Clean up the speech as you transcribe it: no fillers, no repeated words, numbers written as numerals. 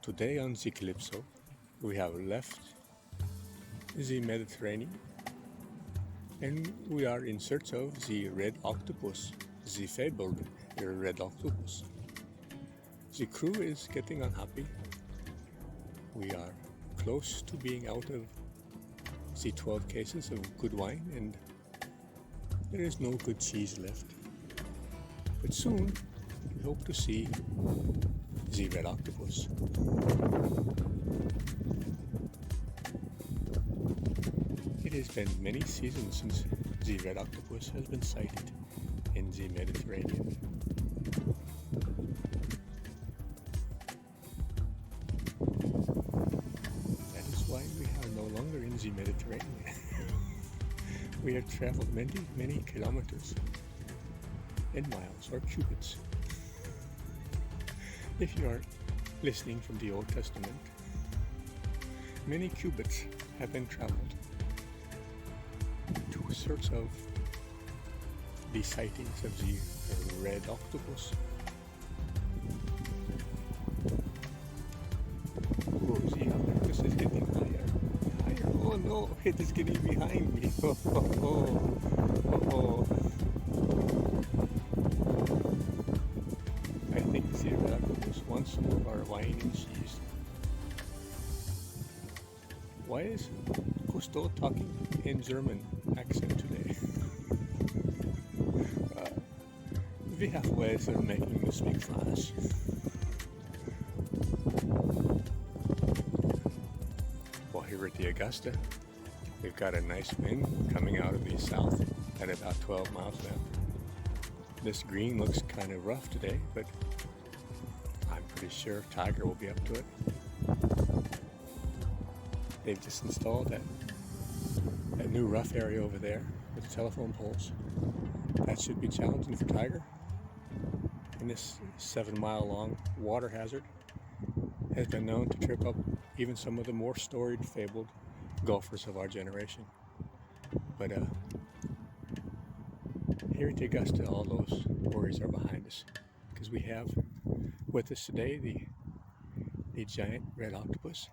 Today on the Calypso, we have left the Mediterranean and we are in search of the red octopus, the fabled red octopus. The crew is getting unhappy. We are close to being out of the 12 cases of good wine and there is no good cheese left. But soon we hope to see the red octopus. It has been many seasons since the red octopus has been sighted in the Mediterranean. That is why we are no longer in the Mediterranean. We have traveled many kilometers and miles or cubits. If you are listening from the Old Testament, many cubits have been traveled to search of the sightings of the red octopus. Oh, the octopus is getting higher. Oh no, it is getting behind me. Oh. I think the red octopus wants some of our wine and cheese. Why is Cousteau talking in German accent today? We have ways of making you speak French. Well, here at the Augusta, we've got a nice wind coming out of the south at about 12 miles an hour. This green looks kind of rough today, but I'm pretty sure Tiger will be up to it. They've just installed that new rough area over there with the telephone poles. That should be challenging for Tiger. And this 7-mile-long water hazard has been known to trip up even some of the more storied, fabled golfers of our generation. But here at the Augusta, all those worries are behind us because we have with us today the giant red octopus.